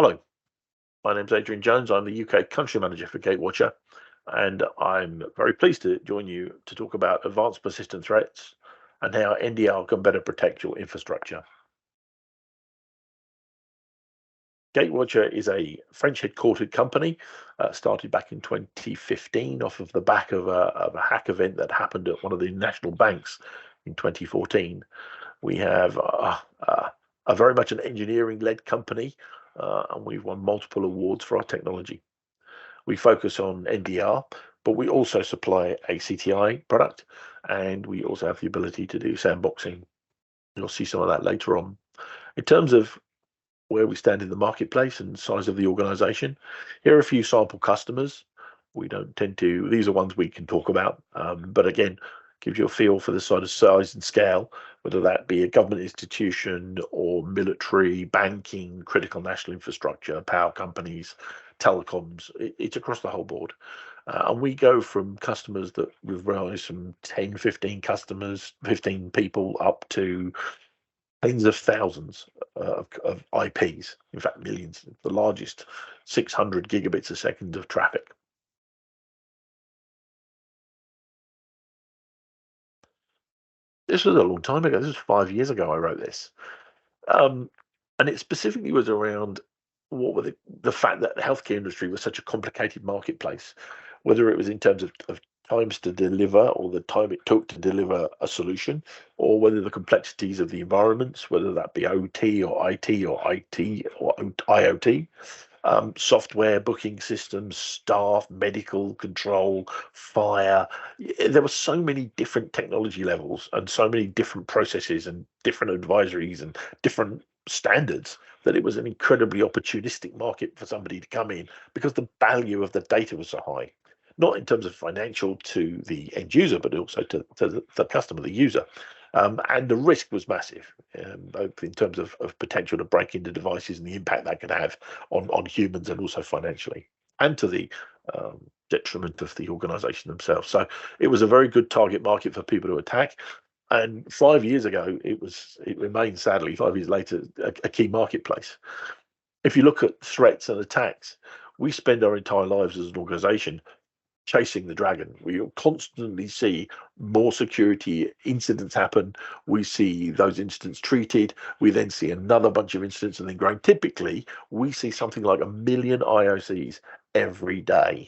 Hello, my name's Adrian Jones. I'm the UK Country Manager for Gatewatcher, and I'm very pleased to join you to talk about advanced persistent threats and how NDR can better protect your infrastructure. Gatewatcher is a French headquartered company, started back in 2015 off of the back of a hack event that happened at one of the national banks in 2014. We have a very much an engineering led company, and we've won multiple awards for our technology. We focus on NDR, but we also supply a CTI product, and we also have the ability to do sandboxing. You'll see some of that later on. In terms of where we stand in the marketplace and size of the organization, here are a few sample customers. We don't tend to, these are ones we can talk about, but again, gives you a feel for the sort of size and scale, whether that be a government institution or military, banking, critical national infrastructure, power companies, telecoms. It's across the whole board. And we go from customers that we've realized from 10, 15 customers, 15 people up to tens of thousands of IPs, in fact, millions, the largest 600 gigabits a second of traffic. This was a long time ago. This was 5 years ago I wrote this. Um, and it specifically was around what were the fact that the healthcare industry was such a complicated marketplace, whether it was in terms of times to deliver or the time it took to deliver a solution, or whether the complexities of the environments, whether that be OT or IT or IT or IoT, software, booking systems, staff, medical control, fire. There were so many different technology levels and so many different processes and different advisories and different standards that it was an incredibly opportunistic market for somebody to come in because the value of the data was so high. Not in terms of financial to the end user, but also to the customer, the user. And the risk was massive, both in terms of potential to break into devices and the impact that could have on humans and also financially, and to the detriment of the organization themselves. So it was a very good target market for people to attack. And 5 years ago, it remains sadly 5 years later a key marketplace. If you look at threats and attacks, we spend our entire lives as an organization chasing the dragon. We constantly see more security incidents happen. We see those incidents treated. We then see another bunch of incidents and then growing. Typically, we see something like 1 million IOCs every day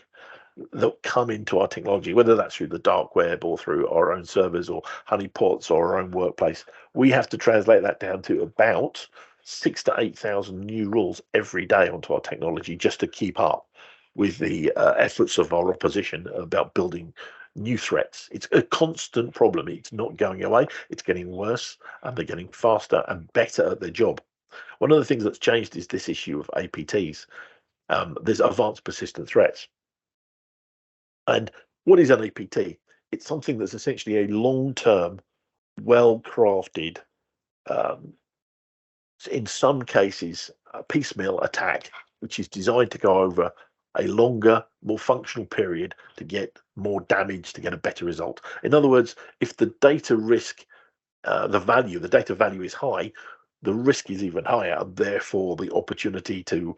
that come into our technology, whether that's through the dark web or through our own servers or honeypots or our own workplace. We have to translate that down to about 6 to 8 thousand new rules every day onto our technology just to keep up with the efforts of our opposition about building new threats. It's a constant problem. It's not going away. It's getting worse, and they're getting faster and better at their job. One of the things that's changed is this issue of APTs. There's advanced persistent threats. And what is an APT? It's something that's essentially a long-term, well-crafted, um, in some cases, a piecemeal attack, which is designed to go over a longer, more functional period to get more damage, to get a better result. In other words, if the data risk, the data value is high, the risk is even higher. Therefore, the opportunity to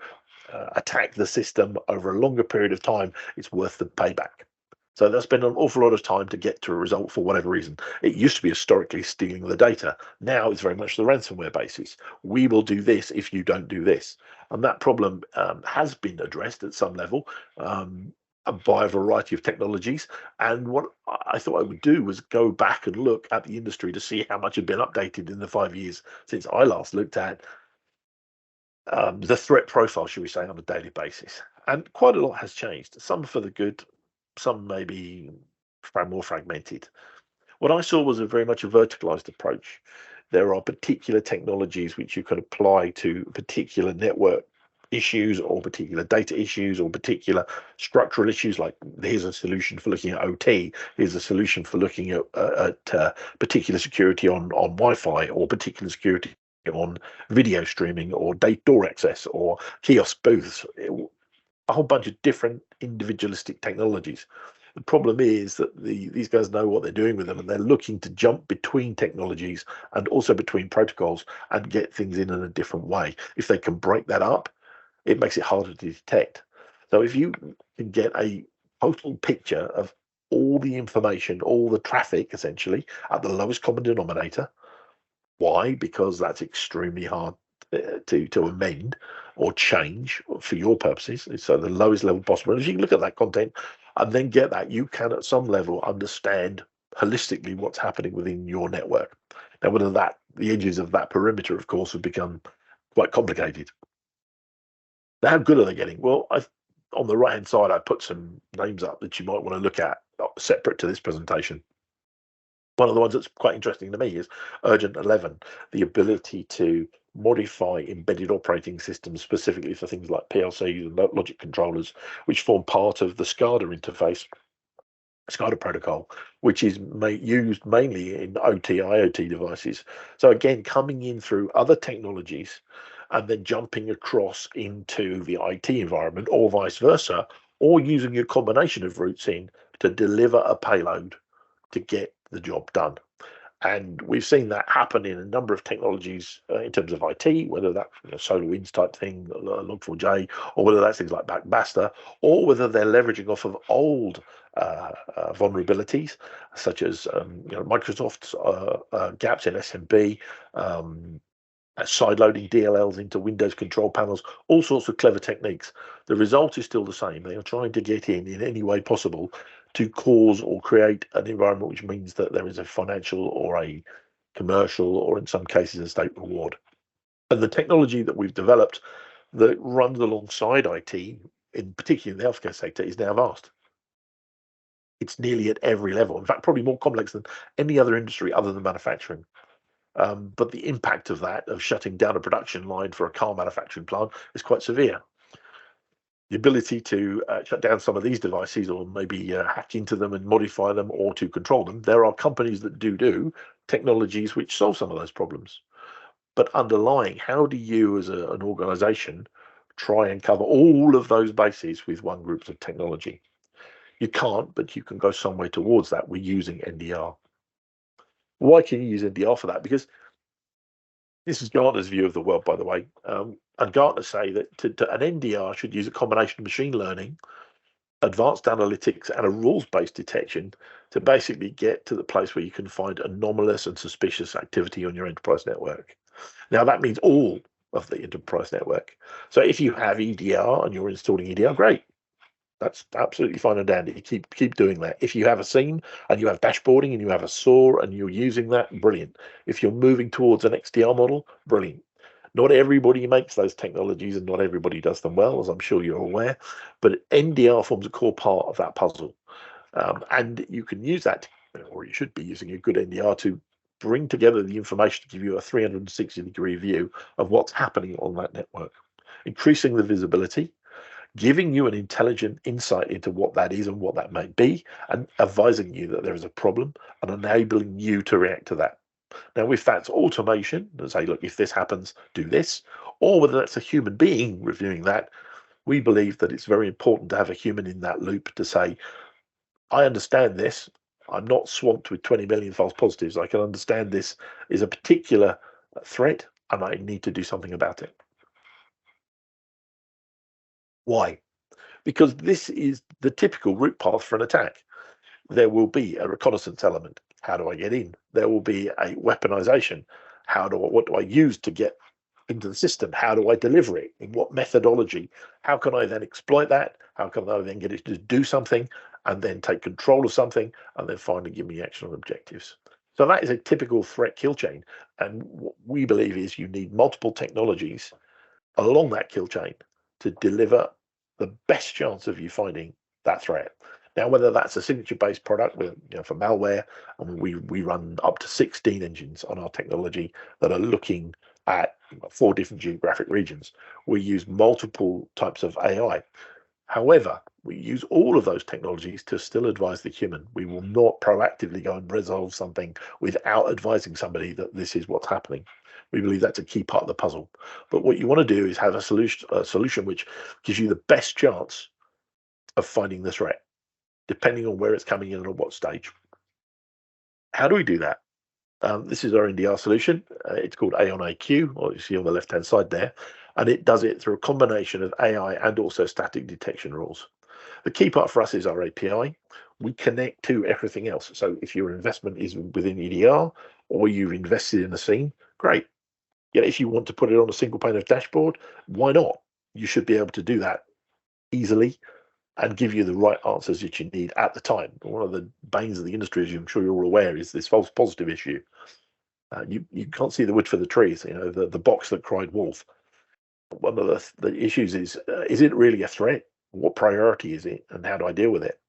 attack the system over a longer period of time, it's worth the payback. So that's been an awful lot of time to get to a result for whatever reason. It used to be historically stealing the data. Now it's very much the ransomware basis. We will do this if you don't do this. And that problem has been addressed at some level by a variety of technologies. And what I thought I would do was go back and look at the industry to see how much had been updated in the 5 years since I last looked at the threat profile, should we say, on a daily basis. And quite a lot has changed, some for the good, some maybe more fragmented. What I saw was a very much a verticalized approach. There are particular technologies which you can apply to particular network issues or particular data issues or particular structural issues, like here's a solution for looking at OT, here's a solution for looking at particular security on Wi-Fi or particular security on video streaming or door access or kiosk booths, a whole bunch of different individualistic technologies. The problem is that these guys know what they're doing with them, and they're looking to jump between technologies and also between protocols and get things in a different way. If they can break that up, it makes it harder to detect. So if you can get a total picture of all the information, all the traffic essentially at the lowest common denominator. Why? Because that's extremely hard to amend or change for your purposes. So the lowest level possible. And if you can look at that content and then get that, you can at some level understand holistically what's happening within your network. Now, whether that the edges of that perimeter, of course, have become quite complicated. Now, how good are they getting? Well, on the right hand side, I put some names up that you might want to look at separate to this presentation. One of the ones that's quite interesting to me is Urgent 11, the ability to modify embedded operating systems specifically for things like PLCs and logic controllers, which form part of the SCADA interface, SCADA protocol, which is used mainly in OT, IoT devices. So again, coming in through other technologies and then jumping across into the IT environment or vice versa, or using a combination of routes in to deliver a payload to get the job done. And we've seen that happen in a number of technologies in terms of IT, whether that's SolarWinds type thing, Log4j, or whether that's things like Backmaster, or whether they're leveraging off of old vulnerabilities, such as Microsoft's gaps in SMB, side-loading DLLs into Windows control panels, all sorts of clever techniques. The result is still the same. They are trying to get in any way possible to cause or create an environment which means that there is a financial or a commercial or in some cases a state reward. And the technology that we've developed that runs alongside IT, in particular in the healthcare sector, is now vast. It's nearly at every level. In fact, probably more complex than any other industry other than manufacturing. But the impact of that, of shutting down a production line for a car manufacturing plant, is quite severe. The ability to shut down some of these devices or maybe hack into them and modify them or to control them, there are companies that do technologies which solve some of those problems. But underlying, how do you as an organization try and cover all of those bases with one group of technology? You can't, but you can go somewhere towards that. We're using NDR. Why can you use NDR for that? Because this is Gartner's view of the world, by the way. And Gartner say that an NDR should use a combination of machine learning, advanced analytics, and a rules-based detection to basically get to the place where you can find anomalous and suspicious activity on your enterprise network. Now, that means all of the enterprise network. So if you have EDR and you're installing EDR, great. That's absolutely fine and dandy. Keep doing that. If you have a SIEM and you have dashboarding and you have a SOAR and you're using that, brilliant. If you're moving towards an XDR model, brilliant. Not everybody makes those technologies and not everybody does them well, as I'm sure you're aware, but NDR forms a core part of that puzzle. And you can use that, or you should be using a good NDR to bring together the information to give you a 360-degree view of what's happening on that network, increasing the visibility, giving you an intelligent insight into what that is and what that may be, and advising you that there is a problem and enabling you to react to that. Now, if that's automation, and say, look, if this happens, do this, or whether that's a human being reviewing that, we believe that it's very important to have a human in that loop to say, I understand this. I'm not swamped with 20 million false positives. I can understand this is a particular threat and I need to do something about it. Why? Because this is the typical route path for an attack. There will be a reconnaissance element. How do I get in? There will be a weaponization. What do I use to get into the system? How do I deliver it? In what methodology? How can I then exploit that? How can I then get it to do something and then take control of something and then finally give me actionable objectives? So that is a typical threat kill chain. And what we believe is you need multiple technologies along that kill chain to deliver the best chance of you finding that threat. Now, whether that's a signature-based product with, for malware, and we run up to 16 engines on our technology that are looking at 4 different geographic regions. We use multiple types of AI. However, we use all of those technologies to still advise the human. We will not proactively go and resolve something without advising somebody that this is what's happening. We believe that's a key part of the puzzle. But what you want to do is have a solution which gives you the best chance of finding the threat, depending on where it's coming in and at what stage. How do we do that? This is our NDR solution. It's called Aon IQ, or you see on the left-hand side there. And it does it through a combination of AI and also static detection rules. The key part for us is our API. We connect to everything else. So if your investment is within EDR or you've invested in a SIEM, great. Yet if you want to put it on a single pane of dashboard, why not? You should be able to do that easily and give you the right answers that you need at the time. One of the banes of the industry, as I'm sure you're all aware, is this false positive issue. You can't see the wood for the trees, the box that cried wolf. One of the issues is it really a threat? What priority is it, and how do I deal with it?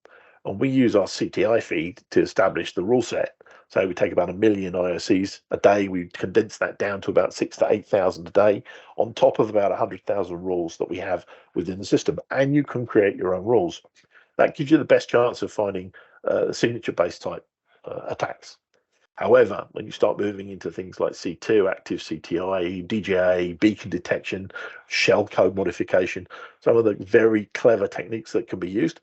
And we use our CTI feed to establish the rule set. So we take about 1 million IOCs a day. We condense that down to about 6,000 to 8,000 a day, on top of about 100,000 rules that we have within the system. And you can create your own rules. That gives you the best chance of finding signature-based type attacks. However, when you start moving into things like C2, active CTI, DJA, beacon detection, shell code modification, some of the very clever techniques that can be used,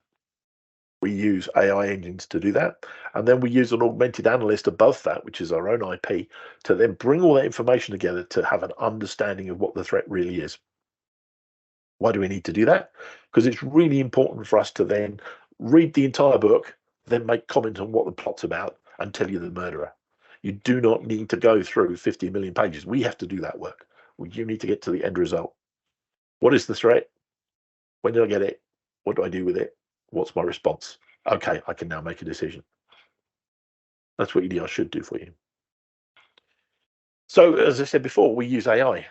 we use AI engines to do that. And then we use an augmented analyst above that, which is our own IP, to then bring all that information together to have an understanding of what the threat really is. Why do we need to do that? Because it's really important for us to then read the entire book, then make comment on what the plot's about, and tell you the murderer. You do not need to go through 50 million pages. We have to do that work. You need to get to the end result. What is the threat? When did I get it? What do I do with it? What's my response? Okay, I can now make a decision. That's what EDR should do for you. So, as I said before, we use AI.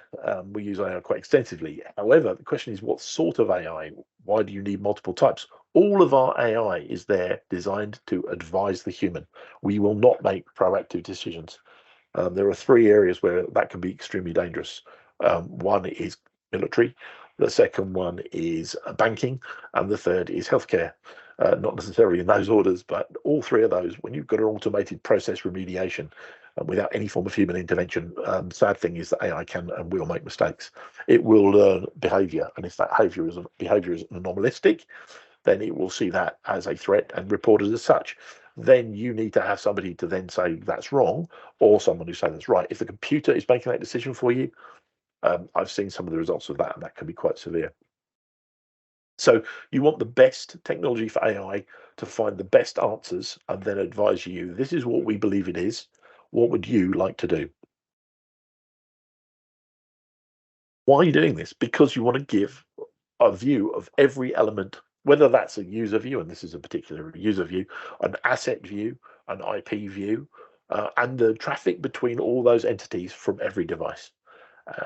We use AI quite extensively. However, the question is, what sort of AI? Why do you need multiple types? All of our AI is there designed to advise the human. We will not make proactive decisions. There are 3 areas where that can be extremely dangerous. One is military, the second one is banking, and the third is healthcare. Not necessarily in those orders, but all 3 of those, when you've got an automated process remediation without any form of human intervention, the sad thing is that AI can and will make mistakes. It will learn behavior, and if that behavior is anomalistic, then it will see that as a threat and report it as such. Then you need to have somebody to then say that's wrong, or someone who says that's right. If the computer is making that decision for you, I've seen some of the results of that, and that can be quite severe. So you want the best technology for AI to find the best answers and then advise you, this is what we believe it is. What would you like to do? Why are you doing this? Because you want to give a view of every element, whether that's a user view, and this is a particular user view, an asset view, an IP view, and the traffic between all those entities from every device.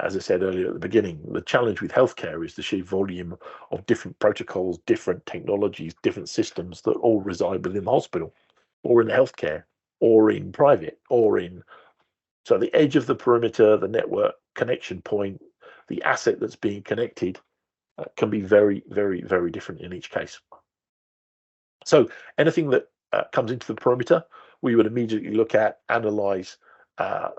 As I said earlier at the beginning, the challenge with healthcare is the sheer volume of different protocols, different technologies, different systems that all reside within the hospital, or in healthcare, or in private, or in. So the edge of the perimeter, the network connection point, the asset that's being connected can be very, very, very different in each case. So anything that comes into the perimeter, we would immediately look at, analyze,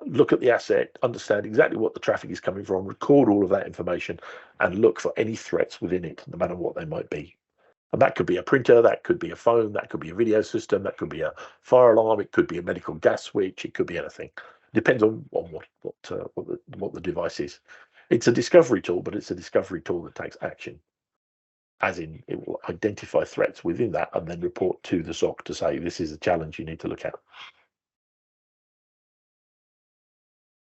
look at the asset, understand exactly what the traffic is coming from, record all of that information, and look for any threats within it, no matter what they might be. And that could be a printer, that could be a phone, that could be a video system, that could be a fire alarm, it could be a medical gas switch, it could be anything. Depends on what the device is. It's a discovery tool, but it's a discovery tool that takes action. As in, it will identify threats within that and then report to the SOC to say, this is a challenge you need to look at.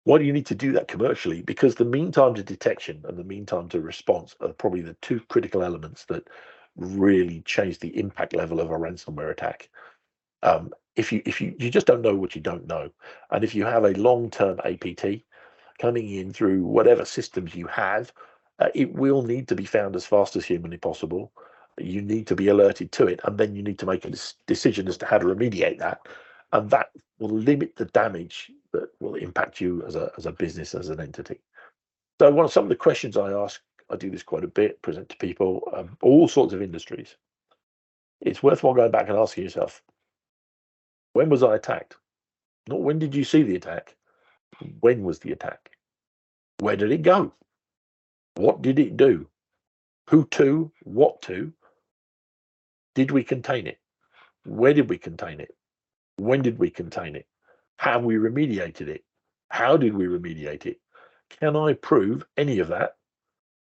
Why do you need to do that commercially? Because the mean time to detection and the mean time to response are probably the 2 critical elements that really change the impact level of a ransomware attack. If you just don't know what you don't know, and if you have a long-term APT coming in through whatever systems you have, it will need to be found as fast as humanly possible. You need to be alerted to it, and then you need to make a decision as to how to remediate that, and that will limit the damage that will impact you as a business, as an entity. So one of some of the questions I ask, I do this quite a bit, present to people, all sorts of industries. It's worthwhile going back and asking yourself, when was I attacked? Not when did you see the attack? When was the attack? Where did it go? What did it do? Who to? What to? Did we contain it? Where did we contain it? When did we contain it? Have we remediated it? How did we remediate it? Can I prove any of that?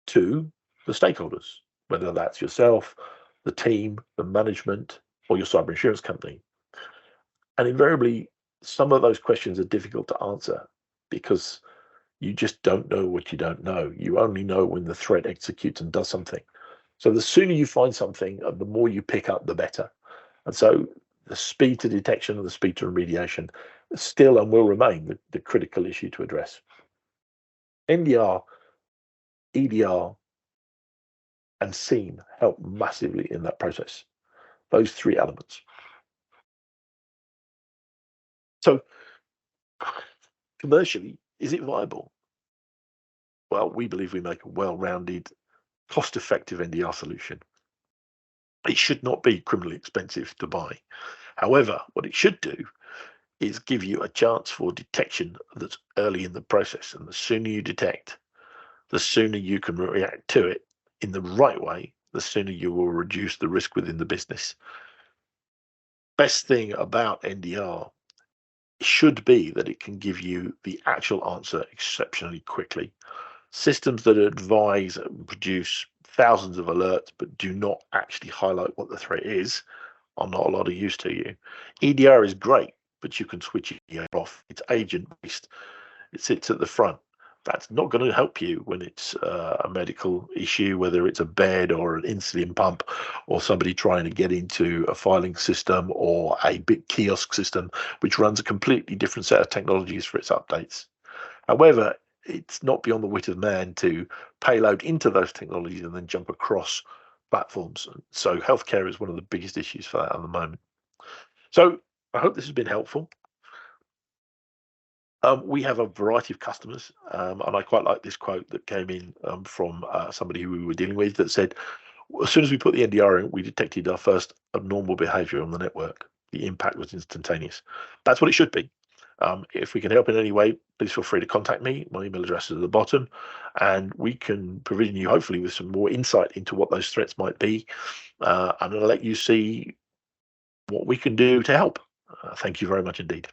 to the stakeholders, whether that's yourself, the team, the management, or your cyber insurance company. And invariably, some of those questions are difficult to answer because you just don't know what you don't know. You only know when the threat executes and does something. So the sooner you find something, the more you pick up, the better. And so the speed to detection and the speed to remediation still and will remain the critical issue to address. NDR, EDR, and SIEM help massively in that process. Those three elements. So commercially, is it viable? Well, we believe we make a well-rounded, cost-effective NDR solution. It should not be criminally expensive to buy. However, what it should do is give you a chance for detection that's early in the process. And the sooner you detect, the sooner you can react to it in the right way, the sooner you will reduce the risk within the business. Best thing about NDR should be that it can give you the actual answer exceptionally quickly. Systems that advise and produce thousands of alerts but do not actually highlight what the threat is are not a lot of use to you. EDR is great, but you can switch it off. It's agent based. It sits at the front. That's not going to help you when it's a medical issue, whether it's a bed or an insulin pump or somebody trying to get into a filing system or a big kiosk system, which runs a completely different set of technologies for its updates. However, it's not beyond the wit of man to payload into those technologies and then jump across platforms. So healthcare is one of the biggest issues for that at the moment. So I hope this has been helpful. We have a variety of customers, and I quite like this quote that came in from somebody who we were dealing with that said, as soon as we put the NDR in, we detected our first abnormal behavior on the network. The impact was instantaneous. That's what it should be. If we can help in any way, please feel free to contact me. My email address is at the bottom, and we can provision you hopefully with some more insight into what those threats might be, and I'll let you see what we can do to help. Thank you very much indeed.